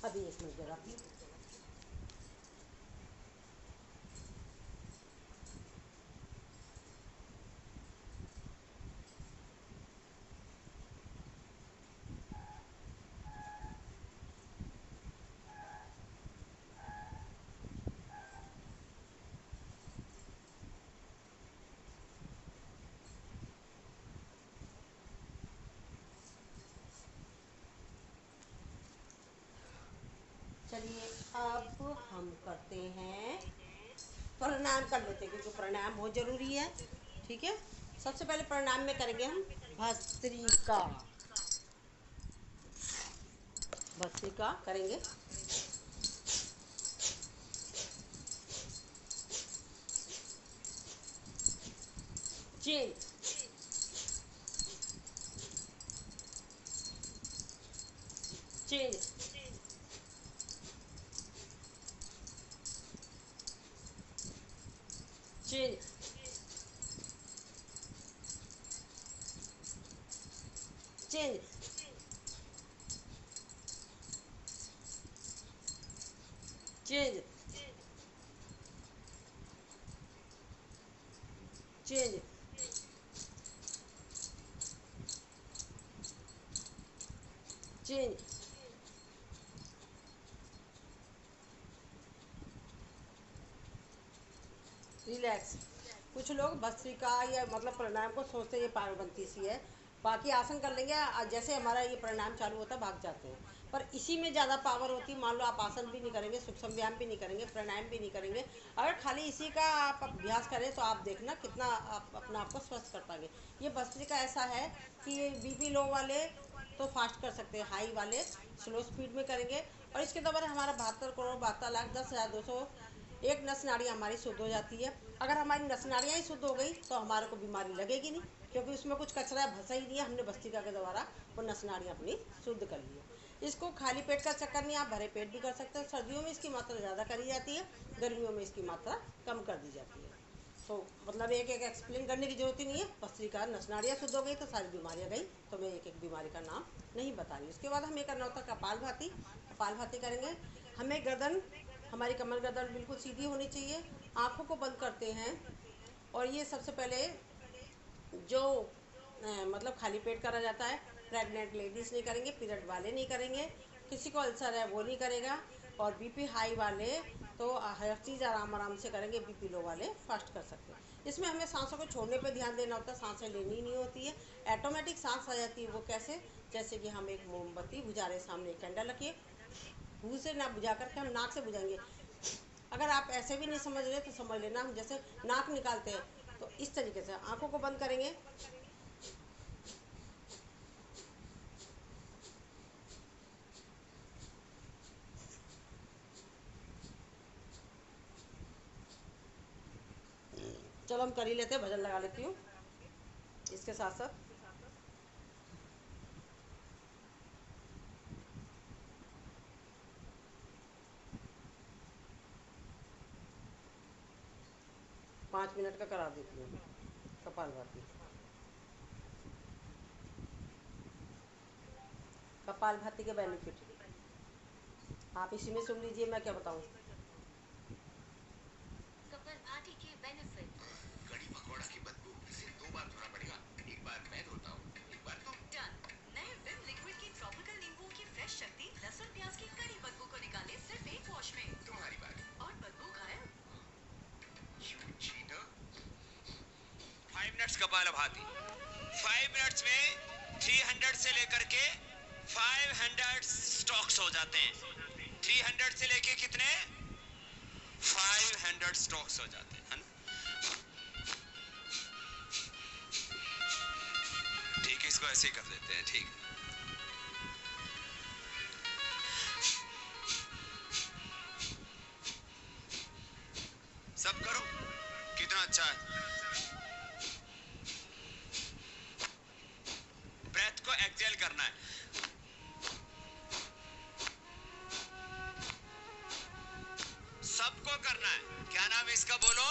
अभी 1 मिनट जगाती हूँ। चलिए अब हम करते हैं, प्रणाम कर लेते हैं क्योंकि प्रणाम बहुत ज़रूरी है। ठीक है, सबसे पहले प्रणाम में करेंगे हम भस्त्रिका। भस्त्रिका करेंगे। Change, change, change, change, change, change, change, relax. कुछ लोग भस्त्रिका या मतलब प्राणायाम को सोचते ये पागलपंती सी है, बाकी आसन कर लेंगे जैसे हमारा ये प्राणायाम चालू होता है भाग जाते हैं। पर इसी में ज़्यादा पावर होती है। मान लो आप आसन भी नहीं करेंगे, सूक्ष्म व्यायाम भी नहीं करेंगे, प्राणायाम भी नहीं करेंगे, अगर खाली इसी का आप अभ्यास करें तो आप देखना कितना आप अपना आप को स्वस्थ कर पाएंगे। ये भस्त्रिका ऐसा है कि ये बीपी लो वाले तो फास्ट कर सकते हैं, हाई वाले स्लो स्पीड में करेंगे। और इसके द्वारा हमारा 72 करोड़ 72 लाख 10,200 एक नस नाड़ी हमारी शुद्ध हो जाती है। अगर हमारी नस नाड़ियाँ ही शुद्ध हो गई तो हमारे को बीमारी लगेगी नहीं, क्योंकि उसमें कुछ कचरा भसा ही नहीं है। हमने भस्त्रिका के द्वारा वो नस नाड़ियाँ अपनी शुद्ध कर ली है। इसको खाली पेट का चक्कर नहीं, आप भरे पेट भी कर सकते हैं। सर्दियों में इसकी मात्रा ज़्यादा करी जाती है, गर्मियों में इसकी मात्रा कम कर दी जाती है। तो मतलब एक एक एक्सप्लेन करने की जरूरत ही नहीं है। भस्त्रिका नस नाड़ियाँ शुद्ध हो गई तो सारी बीमारियाँ गई, तो मैं एक एक बीमारी का नाम नहीं बता रही। उसके बाद हमें करना होता है कपालभाति। कपालभाति करेंगे। हमें गर्दन, हमारी कमर गर्दन बिल्कुल सीधी होनी चाहिए। आँखों को बंद करते हैं और ये सबसे पहले जो मतलब खाली पेट करा जाता है, प्रेग्नेंट लेडीज़ नहीं करेंगे, पीरियड वाले नहीं करेंगे, किसी को अल्सर है वो नहीं करेगा, और बीपी हाई वाले तो हर चीज़ आराम आराम से करेंगे, बीपी लो वाले फास्ट कर सकते हैं। इसमें हमें सांसों को छोड़ने पे ध्यान देना होता है, सांसें लेनी नहीं होती है, ऑटोमेटिक सांस आ जाती है। वो कैसे? जैसे कि हम एक मोमबत्ती बुझा रहे, सामने एक कैंडल रखिए, मुँह से ना बुझा करके हम नाक से बुझाएंगे। अगर आप ऐसे भी नहीं समझ रहे तो समझ लेना हम जैसे नाक निकालते हैं, तो इस तरीके से आंखों को बंद करेंगे। चलो हम कर ही लेते हैं, भजन लगा लेती हूँ इसके साथ साथ। पाँच मिनट का करा देती हूँ कपालभाति। कपालभाति के बेनिफिट आप इसी में सुन लीजिए, मैं क्या बताऊँ। कपालभाति के बेनिफिट। कड़ी पकौड़ा की बदबू सिर्फ 2 बार धोना पड़ेगा, एक बार मैं धोता हूँ, एक बार तुम। डन। नए विम लिक्विड की ट्रॉपिकल नींबू की फ्रेश शक्ति लहसुन प्याज की कड़ी बदबू को निकाले सिर्फ एक वॉश में। तुम्हारी बारी। और बदबू गायब। You cheater. 5 minutes kapalbhati. 5 minutes में 300 से लेकर के 500 स्टॉक्स हो जाते हैं। 300 से लेके कितने? 500 स्टॉक्स हो जाते हैं, है ना? ठीक है, इसको ऐसे ही कर देते हैं। ठीक, सब करो, कितना अच्छा है। ब्रेथ को एक्सेल करना है, सबको करना है। क्या नाम है इसका, बोलो?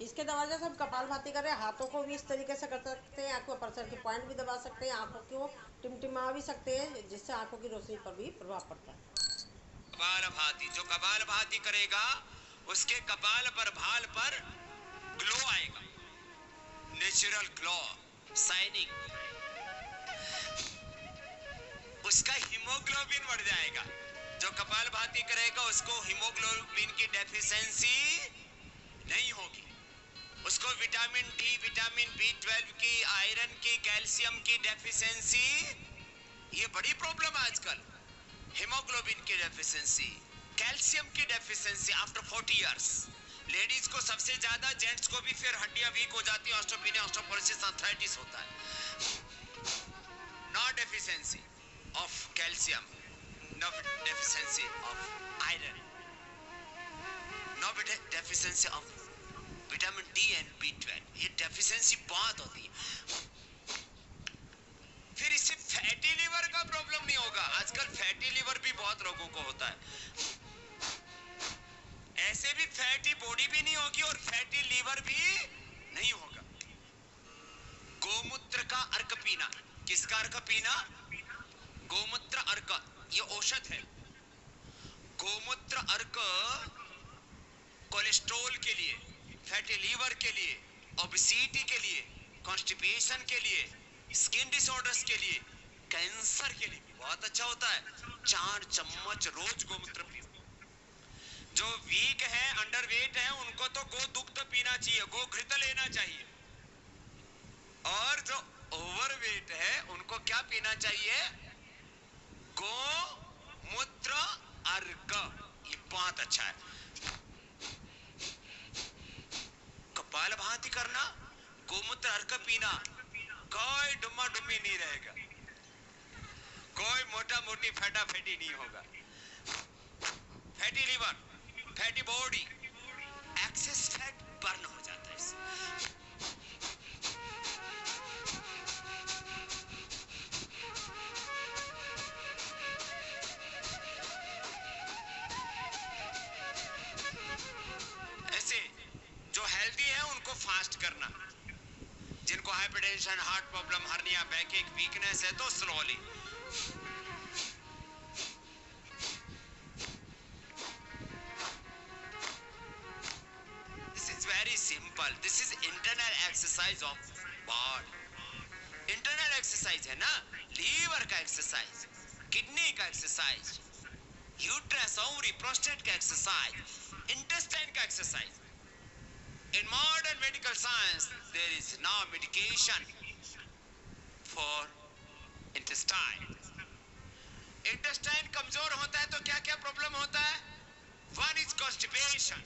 इसकी इसके दवा जैसे हम कपालभाति कर रहे हैं, हाथों को भी इस तरीके से कर सकते हैं, आंखों पर सर के पॉइंट भी दबा सकते हैं, आंखों को टिमटिमा भी सकते हैं, जिससे आंखों की रोशनी पर भी प्रभाव पड़ता है। कपालभाति, जो कपालभाति करेगा उसके कपाल पर, भाल पर ग्लो आएगा, नेचुरल ग्लो, शाइनिंग, उसका हीमोग्लोबिन बढ़ जाएगा। जो कपालभाति करेगा उसको हीमोग्लोबिन की डेफिशिएंसी नहीं होगी, उसको विटामिन डी, विटामिन बी12 की, आयरन की, कैल्शियम की डेफिशिएंसी, ये बड़ी प्रॉब्लम है आजकल, हीमोग्लोबिन की डेफिशिएंसी, कैल्शियम की डेफिशिएंसी आफ्टर 40 इयर्स। लेडीज को सबसे ज्यादा, जेंट्स को भी फिर हड्डियां वीक हो जाती है, ऑस्टियोपेनिया, ऑस्टियोपोरोसिस, आर्थराइटिस होता है। No deficiency of calcium, no deficiency of iron, no deficiency of vitamin D and बी12, ये डेफिशिएंसी बहुत होती है। फिर इससे फैटी लिवर का प्रॉब्लम नहीं होगा, आजकल फैटी लिवर भी बहुत लोगों को होता है। ऐसे भी फैटी बॉडी भी नहीं होगी और फैटी लीवर भी नहीं होगा। गोमूत्र का अर्क पीना, किसका अर्क पीना? गोमूत्र अर्क, ये औषध है। गोमूत्र अर्क कोलेस्ट्रॉल के लिए, फैटी लीवर के लिए, ओबेसिटी के लिए, कॉन्स्टिपेशन के लिए, स्किन डिसऑर्डर्स के लिए, कैंसर के लिए बहुत अच्छा होता है। 4 चम्मच रोज गोमूत्र पियो। जो वीक है, अंडरवेट है, उनको तो गो दुग्ध पीना चाहिए, गो घृत लेना चाहिए। और जो ओवरवेट है उनको क्या पीना चाहिए? गोमूत्र अर्क, ये बहुत अच्छा है। कपालभाति करना, गोमूत्र अर्क पीना, कोई डुम्मा डुम्मी नहीं रहेगा, कोई मोटा मोटी फटा फटी नहीं होगा। Fatty liver, fatty body, excess fat burn हो जाता है इससे। ऐसे जो हेल्दी है उनको फास्ट करना, जिनको hypertension, heart problem, hernia, बैकएक, weakness है तो slowly. This is very simple, this is internal exercise of body. Internal exercise है ना, लीवर का एक्सरसाइज, किडनी का एक्सरसाइज, यूट्रस, ओवरी, प्रोस्टेट का एक्सरसाइज, इंटेस्टाइन का exercise. In modern medical science, there is no medication for intestine. Intestine कमजोर होता है तो क्या क्या प्रॉब्लम होता है? One is constipation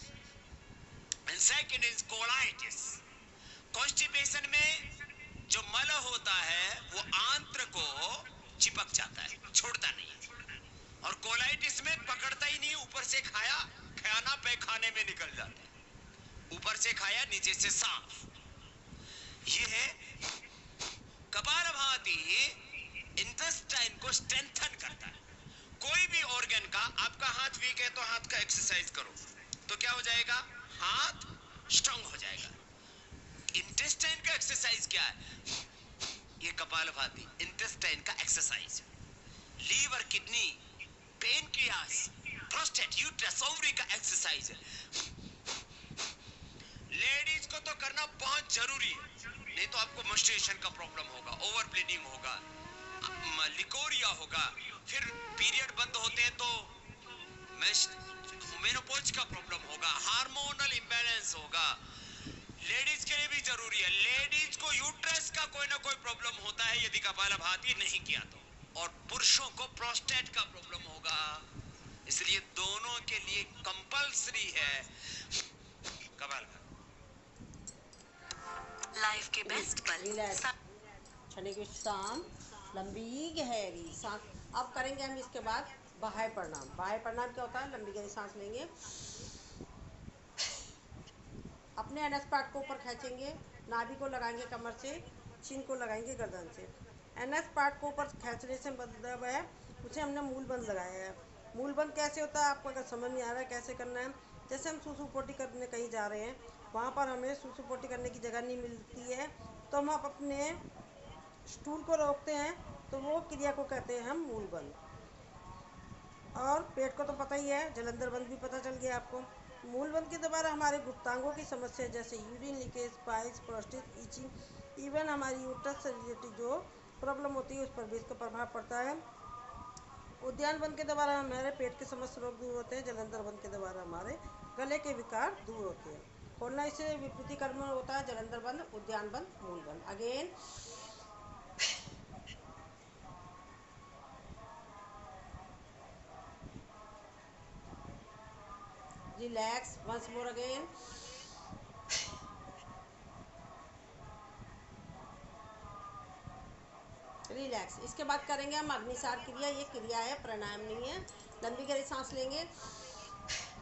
and second is colitis. Constipation में जो मल होता है वो आंत्र को चिपक जाता है, छोड़ता नहीं। और कोलाइटिस में पकड़ता ही नहीं, ऊपर से खाया, खाना पैखाने में निकल जाता है, ऊपर से खाया नीचे से साफ। ये है कपालभाति, इंटेस्टाइन को स्ट्रेंथन करता है। कोई भी ऑर्गन का, आपका हाथ वीक है तो हाथ का एक्सरसाइज करो तो क्या हो जाएगा? हाथ स्ट्रांग हो जाएगा। इंटेस्टाइन का एक्सरसाइज क्या है? ये कपालभाति इंटेस्टाइन का exercise. Liver, kidney, pancreas, prostate, uterus, ovary का एक्सरसाइज है। लेडीज को तो करना बहुत जरूरी है, नहीं तो आपको menstruation का प्रॉब्लम होगा, ओवर ब्लीडिंग होगा, लिकोरिया होगा, फिर पीरियड बंद होते हैं तो मेनोपॉज का प्रॉब्लम होगा, हार्मोनल इंबैलेंस होगा। लेडीज के लिए भी जरूरी है। लेडीज को यूट्रस का कोई ना कोई प्रॉब्लम होता है यदि कपालभाति नहीं किया तो, और पुरुषों को प्रोस्टेट का प्रॉब्लम होगा। इसलिए दोनों के लिए कंपल्सरी है कपालभाति। लाइफ के बेस्ट पल। रिलैक्स, छने की शाम, लंबी गहरी सांस। अब करेंगे हम इसके बाद बाह्य प्रणाम। बाह्य प्रणाम क्या होता है? लंबी गहरी सांस लेंगे, अपने एनएस पार्ट को ऊपर खींचेंगे, नाभि को लगाएंगे कमर से, चिन को लगाएंगे गर्दन से। एनएस पार्ट को ऊपर खींचने से मतलब है उसे हमने मूल बंद लगाया है। मूल बंद कैसे होता है? आपको अगर समझ नहीं आ रहा है कैसे करना है जैसे हम सुसु पोटी करने कहीं जा रहे हैं, वहाँ पर हमें सुसु पोटी करने की जगह नहीं मिलती है, तो हम अपने स्टूल को रोकते हैं, तो वो क्रिया को कहते हैं हम मूलबंध। और पेट को तो पता ही है, जलंधर बंद भी पता चल गया आपको। मूलबंध के द्वारा हमारे गुप्तांगों की समस्या जैसे urine leakage, piles, prostate, itching, even हमारी यूट्रस से रिलेटेड जो प्रॉब्लम होती है उस पर भी इसका प्रभाव पड़ता है। उद्यान बंद के द्वारा हमारे पेट के समस्त रोग दूर होते हैं। जलंधर बंद के द्वारा हमारे गले के विकार दूर होते हैं। खोलना इससे विपरीत कर्म होता है, जलंधर बंद, उद्यान बंद, मूल बंद। Again relax, once more again. Relax. इसके बाद करेंगे हम अग्निसार क्रिया। ये क्रिया है, प्राणायाम नहीं है। लंबी गहरी सांस लेंगे,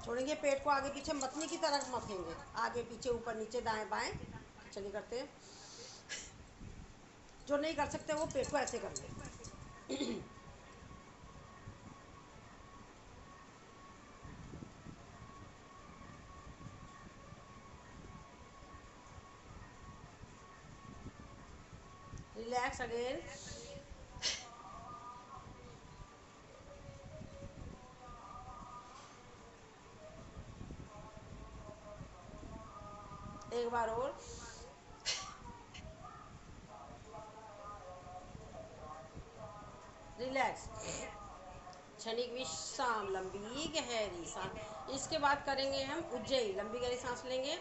छोड़ेंगे, पेट को आगे पीछे मतनी की तरह मथेंगे, आगे पीछे, ऊपर नीचे, दाएं बाएं। चलिए करते हैं। जो नहीं कर सकते वो पेट को ऐसे कर ले। Relax again. एक बार और। रिलैक्स। क्षणिक विश्राम, लंबी गहरी सांस। इसके बाद करेंगे हम उज्जयी। लंबी गहरी सांस लेंगे,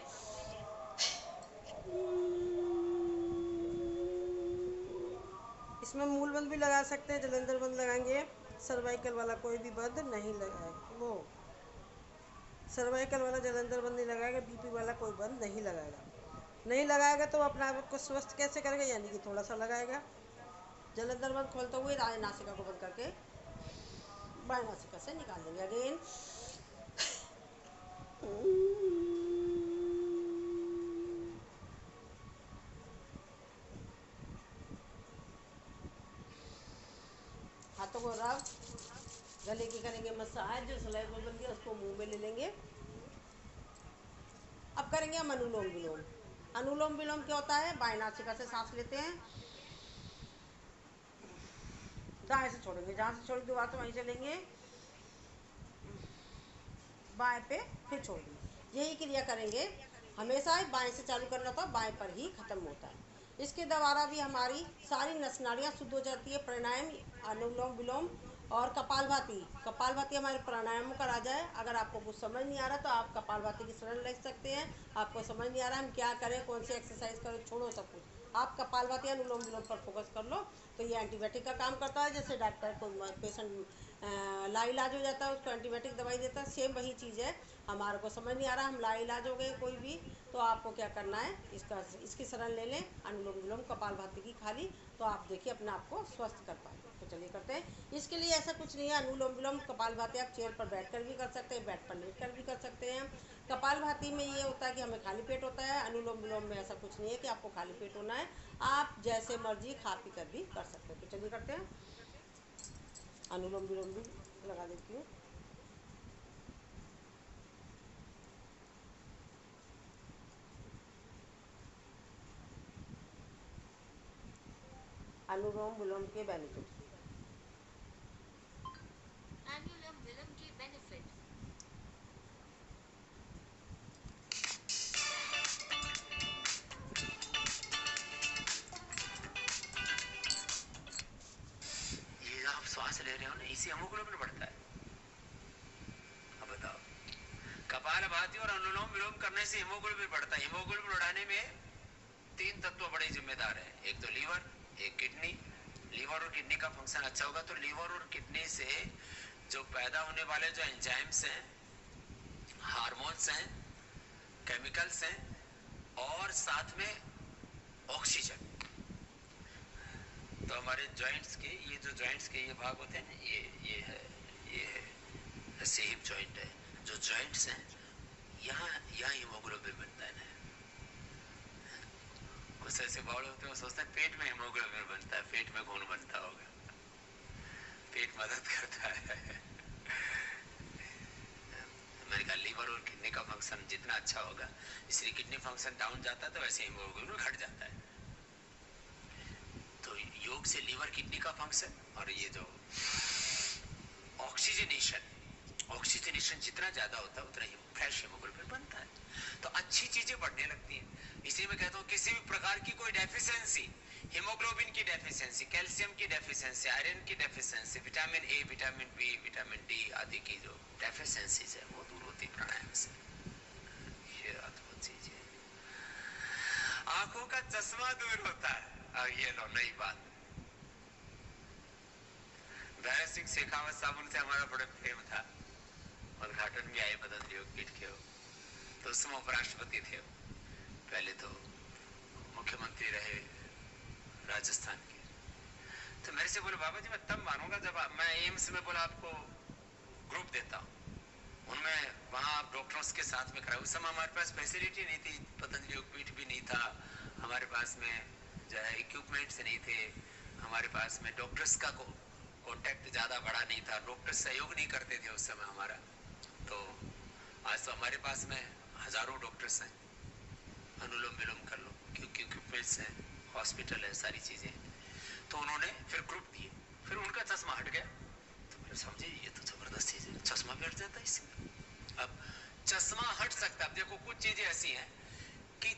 इसमें मूल बंद भी लगा सकते हैं, जलंधर बंद लगाएंगे। सर्वाइकल वाला कोई भी बंद नहीं लगाएगा, वो सर्वाइकल वाला जलंधर बंद नहीं लगाएगा। बीपी वाला कोई बंद नहीं लगाएगा। नहीं लगाएगा तो अपने आप को स्वस्थ कैसे करेगा, यानी कि थोड़ा सा लगाएगा। जलंधर बंद खोलते हुए दाएं नासिका को बंद करके बाएं नासिका से निकाल देंगे। अगेन हाथों को रब, गले की करेंगे मसाज। जो सलाइवा बन गया उसको मुंह में ले लेंगे। अब करेंगे हम अनुलोम विलोम। अनुलोम विलोम क्या होता है, बाएं नासिका से सांस लेते हैं, दाएं से छोड़ेंगे, जहाँ से छोड़ी दोबारा से वहीं से लेंगे, बाएं पे फिर छोड़ देंगे। यही क्रिया करेंगे हमेशा। बाएं से चालू करना था, बाएं पर ही खत्म होता है। इसके द्वारा भी हमारी सारी नस नाड़ियाँ शुद्ध हो जाती है। प्राणायाम, अनुलोम विलोम और कपालभाति। कपालभाति हमारे प्राणायामों का राजा है। अगर आपको कुछ समझ नहीं आ रहा तो आप कपालभाति की शरण ले सकते हैं। आपको समझ नहीं आ रहा हम क्या करें, कौन सी एक्सरसाइज करें, छोड़ो सब कुछ, आप कपालभाति, अनुलोम विलोम पर फोकस कर लो। तो ये एंटीबायोटिक का काम करता है। जैसे डॉक्टर को पेशेंट लाइलाज हो जाता है, उसको एंटीबायोटिक दवाई देता है, सेम वही चीज़ है। हमारे को समझ नहीं आ रहा, हम लाइलाज हो गए कोई भी, तो आपको क्या करना है, इसकी शरण ले लें, अनुलोम विलोम कपालभाति की खाली। तो आप देखिए अपने आप को स्वस्थ कर पाएंगे। तो चलिए करते हैं। इसके लिए ऐसा कुछ नहीं है, अनुलोम विलोम कपालभाति आप चेयर पर बैठकर भी कर सकते हैं, बेड पर लेटकर भी कर सकते हैं। कपालभाति में ये होता है कि हमें खाली पेट होता है। अनुलोम विलोम में ऐसा कुछ नहीं है कि आपको खाली पेट होना है, आप जैसे मर्जी खा पी कर भी कर सकते हैं। तो चलिए करते हैं। अनुलोम विलोम भी लगा देती हूँ। अनुलोम विलोम के बेनिफिट। अनुलोम विलोम के बेनिफिट। ये आप श्वास ले रहे हो ना, इसी हीमोग्लोबिन बढ़ता है। अब बताओ, कपालभाति और अनुलोम विलोम करने से हीमोग्लोबिन बढ़ता है। हीमोग्लोबिन बढ़ाने में 3 तत्व बड़े जिम्मेदार हैं। एक तो लीवर, एक किडनी। लीवर और किडनी का फंक्शन अच्छा होगा तो लीवर और किडनी से जो पैदा होने वाले जो एंजाइम्स हैं, हार्मोन्स हैं, केमिकल्स हैं और साथ में ऑक्सीजन, तो हमारे जॉइंट्स के ये भाग होते हैं ना, ये है हिप जॉइंट है। जो जॉइंट्स हैं यहाँ हीमोग्लोबिन बनता है ना। कुछ ऐसे बाउल होते हैं, सोचते हैं पेट में हीमोग्लोबिन बनता है, पेट में खून बनता होगा। पेट मदद करता है। मैंने कहा लीवर लीवर और किडनी का फंक्शन जितना अच्छा होगा, इसलिए किडनी फंक्शन डाउन जाता है तो वैसे हीमोग्लोबिन घट जाता है। तो योग से लीवर किडनी का फंक्शन और ये जो ऑक्सीजनेशन जितना ज्यादा होता है उतना ही फ्रेश हीमोग्लोबिन बनता है, तो अच्छी चीजें बढ़ने लगती हैं। इसलिए मैं कहता हूँ किसी भी प्रकार की कोई डेफिशिएंसी, हीमोग्लोबिन की डेफिशिएंसी, कैल्शियम की डेफिशिएंसी, आयरन की deficiency, vitamin A, vitamin B, vitamin D आदि की जो डेफिशिएंसीज है वो दूर होती प्राणायाम से। ये अद्भुत चीज है। आंखों का चश्मा दूर होता है। और ये लो नई बात, भैरव सिंह शेखावत साहब, उनसे हमारा बड़ा प्रेम था, उद्घाटन भी आए पतंजलि योगपीठ के, तो उसमें उपराष्ट्रपति थे, पहले तो मुख्यमंत्री रहे राजस्थान के। तो मेरे से बोले बाबा जी मैं तब मानूंगा जब मैं एम्स में बोला आपको ग्रुप देता हूँ, उनमें वहां आप डॉक्टर्स के साथ में कराओ। उस समय हमारे पास फैसिलिटी नहीं थी, पतंजलि योगपीठ भी नहीं था हमारे पास में, जो है इक्विपमेंट्स नहीं थे हमारे पास में, डॉक्टर्स का कॉन्टेक्ट ज्यादा बड़ा नहीं था, डॉक्टर सहयोग नहीं करते थे उस समय हमारा। तो आज तो हमारे पास में हजारों डॉक्टर्स हैं, अनुलोम विलोम कर लो क्योंकि इक्विपमेंट्स हैं, हॉस्पिटल है, सारी चीजें। तो उन्होंने फिर ग्रुप दिए, फिर उनका चश्मा हट गया, तो फिर समझे ये तो जबरदस्त चीज है, चश्मा भी हट जाता है इससे। अब चश्मा हट सकता है। अब देखो कुछ चीजें ऐसी हैं कि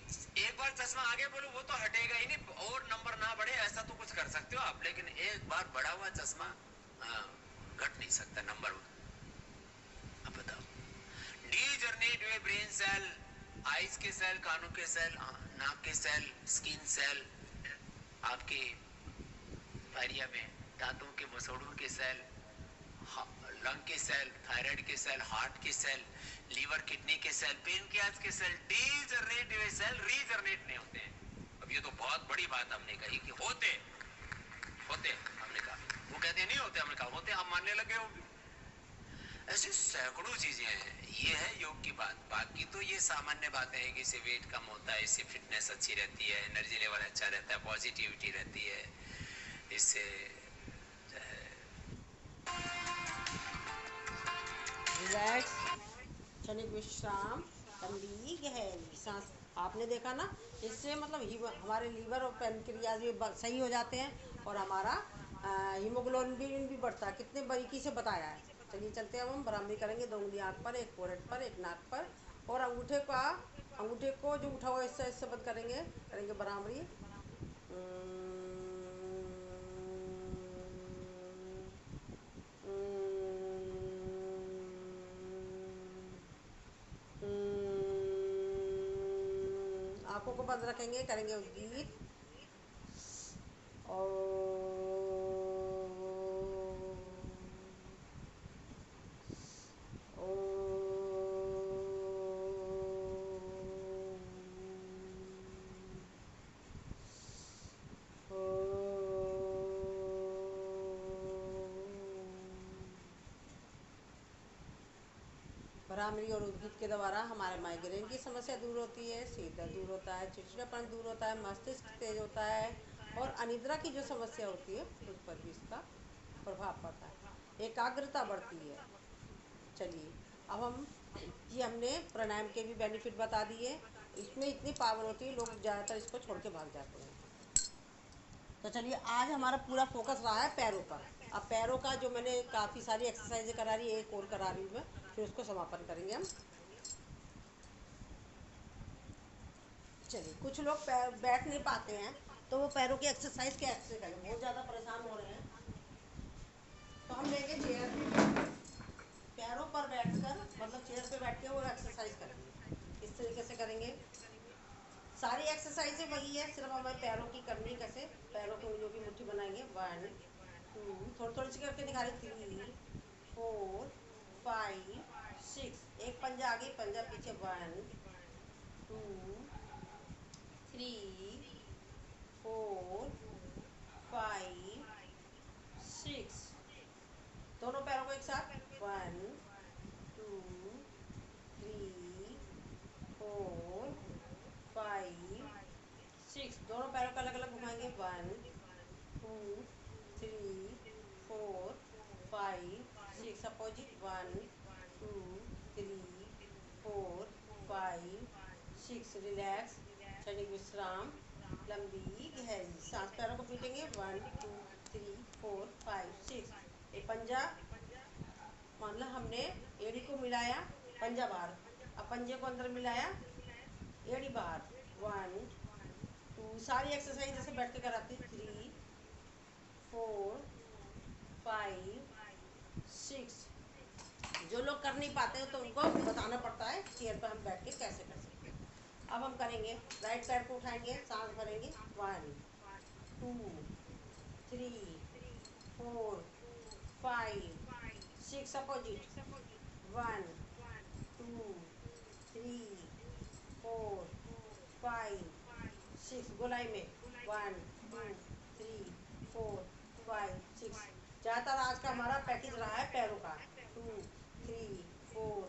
एक बार चश्मा आगे बोलो वो तो हटेगा ही नहीं, और नंबर ना बढ़े ऐसा तो कुछ कर सकते हो आप, लेकिन एक बार बढ़ा हुआ चश्मा घट नहीं सकता नंबर। अब बताओ, डीजनरेट हुए ब्रेन सेल, आईज के सेल, कानों के सेल, नाक के सेल, स्किन सेल, आपके पारिया में दांतों के मसोड़ों के सेल, लंग के सेल, थायराइड के सेल, हार्ट के सेल, लीवर किडनी के सेल, पेनक्रियाज के सेल, डीजनरेट हुए सेल रीजनरेट नहीं होते हैं। अब ये तो बहुत बड़ी बात हमने कही कि होते हमने कहा, वो कहते नहीं होते, हमने कहा होते, हम मानने लगे हो। ऐसे सैकड़ों चीजें हैं। ये है योग की बात। बाकी तो ये सामान्य बातें हैं कि इससे वेट कम होता है, इससे फिटनेस अच्छी रहती है, एनर्जी लेवल अच्छा रहता है, पॉजिटिविटी रहती है, इससे रिलैक्स, क्षणिक विश्राम, लंबी गहरी सांस। आपने देखा ना, इससे मतलब हमारे लीवर और पैनक्रियाज भी सही हो जाते हैं और हमारा हीमोग्लोबिन भी बढ़ता है। कितने बारीकी से बताया है। चलिए चलते हैं, अब हम बराबरी करेंगे, 2 उंगली आँख पर, एक फोrehead पर, एक नाक पर, और अंगूठे को जो उठा हुआ इससे बंद करेंगे बराबरी। आंखों को बंद रखेंगे, करेंगे उद्गीत भ्रामरी और उद्गीत के द्वारा हमारे माइग्रेन की समस्या दूर होती है, सिर दर्द दूर होता है, चिड़चिड़ापन दूर होता है, मस्तिष्क तेज होता है और अनिद्रा की जो समस्या होती है उस पर भी इसका प्रभाव पड़ता है, एकाग्रता बढ़ती है। चलिए अब हमने प्राणायाम के भी बेनिफिट बता दिए। इसमें इतनी पावर होती है, लोग ज़्यादातर इसको छोड़ के भाग जाते हैं। तो चलिए आज हमारा पूरा फोकस रहा है पैरों पर। अब पैरों का जो मैंने काफ़ी सारी एक्सरसाइजें करा रही है, एक और करा रही हूँ मैं, फिर उसको समापन करेंगे हम। चलिए, कुछ लोग बैठ नहीं पाते हैं तो वो पैरों की एक्सरसाइज कैसे करें, बहुत ज़्यादा परेशान हो रहे हैं। तो हम लेंगे चेयर, पैरों पर बैठकर, मतलब चेयर पे बैठ के वो एक्सरसाइज करेंगे। इस तरीके से करेंगे। सारी एक्सरसाइजें वही है, सिर्फ हमें पैरों की करनी कैसे, पैरों की उंगलियों की मुट्ठी बनाएंगे, 1 2, थोड़ी थोड़ी सी करके दिखा रहे, 3 4 5 6, एक पंजा आगे पंजा पीछे, 1 2 3 4 5 6, दोनों पैरों को एक साथ, 1 2 3 4 5 6, दोनों पैरों को अलग अलग घुमाएंगे, 1 2 3 4 5 6, अपोजिट, 1 2 3 4 5 6 रिलैक्स, क्षणिक विश्राम, लंबी गहरी सांस, पैरों को पीटेंगे 1 2 3 4 5 6। ये पंजा, मतलब हमने एड़ी को मिलाया, पंजा बाहर, अब पंजे को अंदर मिलाया, एड़ी बाहर, 1 2, सारी एक्सरसाइज जैसे बैठ के कराती, 3 4 5 6। जो लोग कर नहीं पाते तो उनको बताना पड़ता है चेयर पर हम बैठ के कैसे कर सकते हैं। अब हम करेंगे, राइट पैर को उठाएंगे, सांस भरेंगे, 1 2 3 4 5 6, अपोजिट, 1 2 3 4 5 6, गोलाई में, 1 2 3 4 5 6। ज़्यादातर आज का हमारा पैकेज रहा है पैरों का, 2 3 4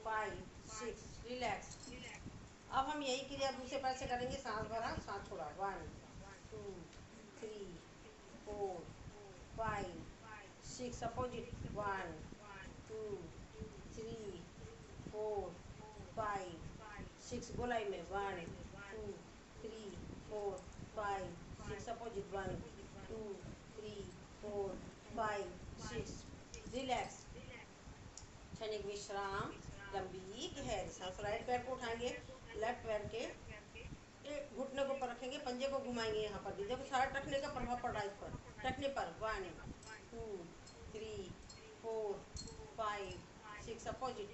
5 6, रिलैक्स। अब हम यही क्रिया दूसरे पैर से करेंगे, सांस भरा, सांस छोड़ा, 1 2 3 4 5 6, अपोजिट, 1 2 3 4 5 6, गोलाई में, 1 2 3 4 5 6, अपोजिट, 1 2 3 4 5 6, रिलैक्स, क्षणिक विश्राम, लंबी गहरी सांस। राइट पैर को उठाएंगे, लेफ्ट पैर के घुटने को ऊपर रखेंगे, पंजे को घुमाएंगे, यहाँ पर भी देखो सारा टखने का प्रभाव पड़ रहा है इस पर, टखने पर, 1 2 3 4 5 6, अपोजिट,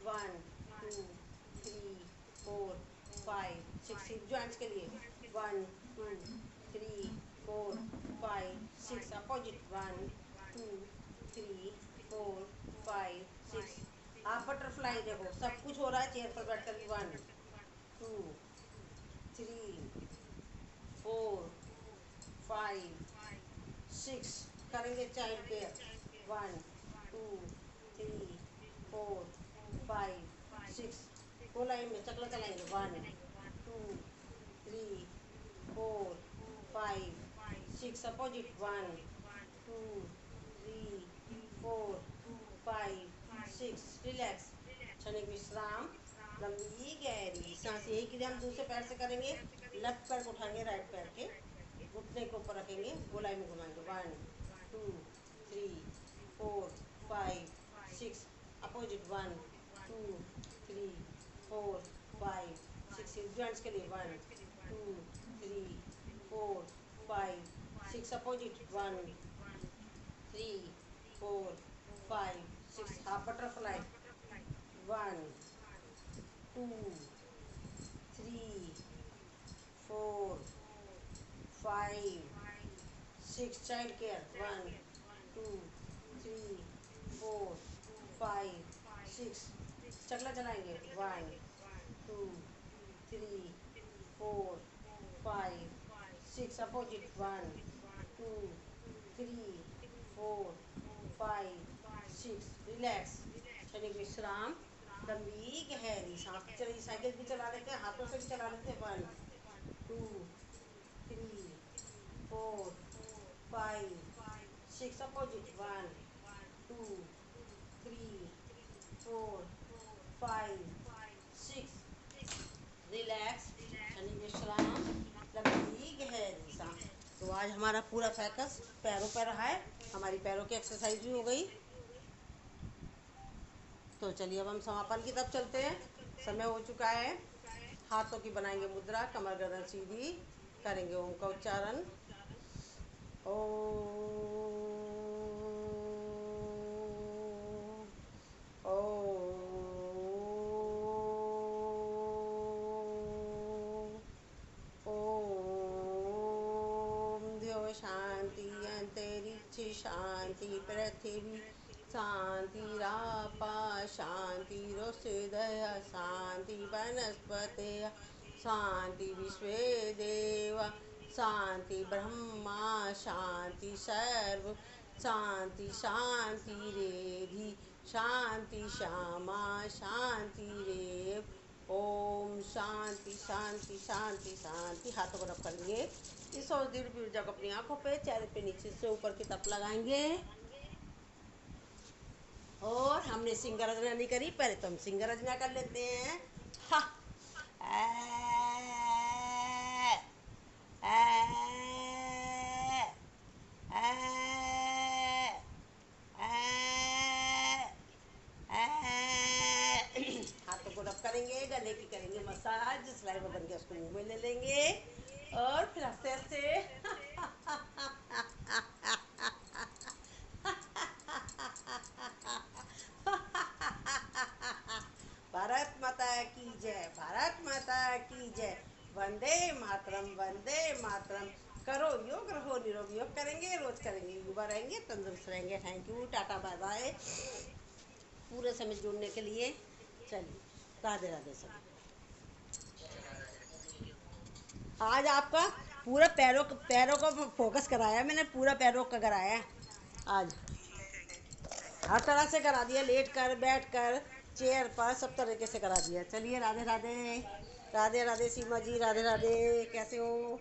1 2 3 4 5 6, हिप जॉइंट्स के लिए, 1 2 3 4 5 6, अपोजिट, 1 2 3 4 5 6। आप बटरफ्लाई देखो सब कुछ हो रहा है चेयर पर बैठ कर, 1 2 3 4 5 6 करेंगे, चाइल्ड केयर, 1 2 3 4 5 6, गोलाई में चकला चलाएंगे, 1 2 3 4 5 6, अपोजिट, 1 2 3 4 5 6, रिलैक्स, क्षणिक विश्राम, लंबी गहरी सांस। यही क्रिया हम दूसरे पैर से करेंगे, लेफ्ट पैर को उठाएंगे, राइट पैर के घुटने के ऊपर रखेंगे, गोलाई में घुमाएंगे, 1 2 3 4 5 6, अपोजिट, 1 2 3 4 5 6, हिप जॉइंट्स के लिए, 1 2 3 4 5 6, opposite, 1 3 4 5 6, half butterfly, 1 2 3 4 5 6, child care, 1 2 3 4 5 6, चकला चलाएंगे, 1 2 3 4 5 6, अपोजिट, 1 2 3 4 5 6, रिलैक्स, क्षणिक विश्राम, लंबी गहरी सांस। चलिए साइकिल भी चला लेते हैं, हाथों से भी चला लेते हैं, 1 2 3 4 5 6, अपोजिट, 1 2 3 4 5 6, रिलैक्स, क्षणिक विश्राम, लंबी गहरी सांस। तो आज हमारा पूरा फोकस पैरों पर रहा है, हमारी पैरों की एक्सरसाइज भी हो गई। तो चलिए अब हम समापन की तरफ चलते हैं, समय हो चुका है। हाथों की बनाएंगे मुद्रा, कमर गर्दन सीधी, करेंगे ओम का उच्चारण, ओम ओम। ध्यो शांति अंतरिक्ष शांति, पृथ्वी शांति, रापा शांति, रोषदय शांति, वनस्पति शांति, विश्वे देव शांति, ब्रह्मा शांति, सर्व शांति शांति, रेधि शांति, श्यामा शांति, रेव। ओम शांति शांति शांति शांति। हाथों को रब करेंगे, इस और दीर्घ ऊर्जा को अपनी आंखों पे, चेहरे पे नीचे से ऊपर की तरफ लगाएंगे और हम हमने सिंह रचना नहीं करी, पहले तो हम सिंह रचना कर लेते हैं। हा हाथों को रब करेंगे, गले की करेंगे मसाज, स्लाइवर बन के उसको मुंह में ले लेंगे और फिर हंसते हंसते भारत माता की जय, भारत माता की जय, वंदे मातरम, वंदे मातरम। करो योग, रहो निरोग। योग करेंगे, रोज करेंगे, युवा रहेंगे, तंदुरुस्त रहेंगे। Thank you, tata, bye bye. पूरे समय जुड़ने के लिए चलिए, राधे राधे सभी। आज आपका पूरा पैरों को फोकस कराया मैंने, पूरा पैरों का कराया आज, हर तरह से करा दिया, लेट कर, बैठ कर, चेयर पर, सब तरीके से करा दिया। चलिए, राधे राधे, राधे राधे सीमा जी, राधे राधे, कैसे हो?